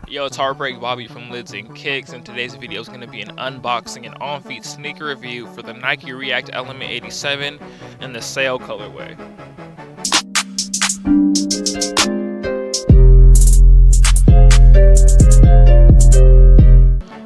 Yo, it's Heartbreak Bobby from Lids and Kicks, and today's video is going to be an unboxing and on-feet sneaker review for the Nike React Element 87 in the Sail colorway.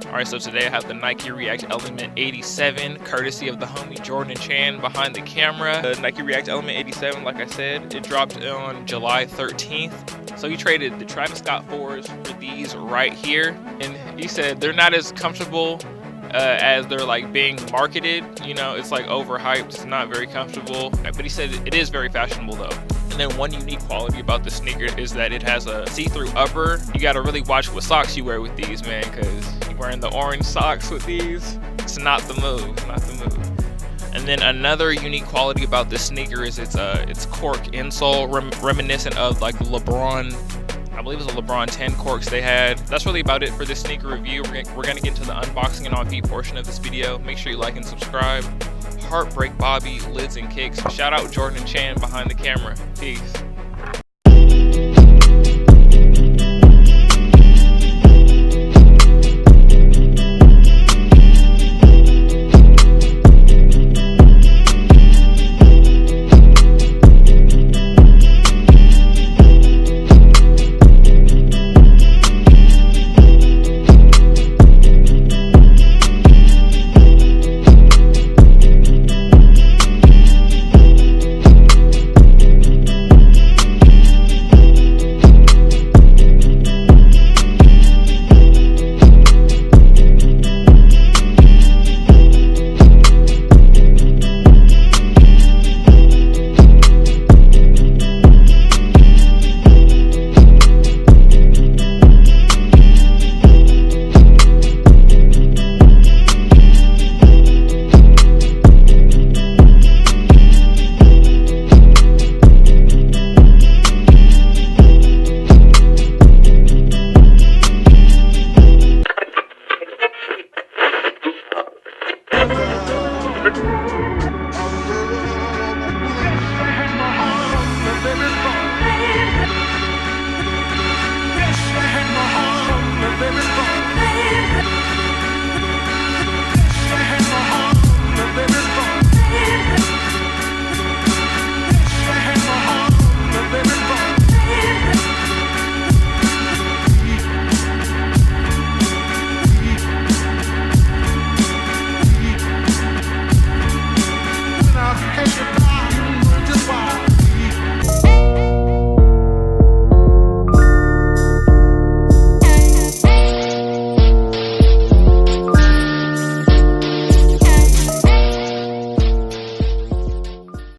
Alright, so today I have the Nike React Element 87, courtesy of the homie Jordan Chan behind the camera. The Nike React Element 87, like I said, it dropped on July 13th. So he traded the Travis Scott 4s for these right here. And he said they're not as comfortable as they're like being marketed. You know, it's like overhyped, it's not very comfortable. But he said it is very fashionable though. And then one unique quality about the sneaker is that it has a see-through upper. You gotta really watch what socks you wear with these, man, because you're wearing the orange socks with these, it's not the move, not the move. And then another unique quality about this sneaker is its cork insole, reminiscent of like LeBron, I believe it was a LeBron 10 corks they had. That's really about it for this sneaker review. We're gonna get into the unboxing and on-feet portion of this video. Make sure you like and subscribe. Heartbreak Bobby, Lids and Kicks. Shout out Jordan Chan behind the camera. Peace.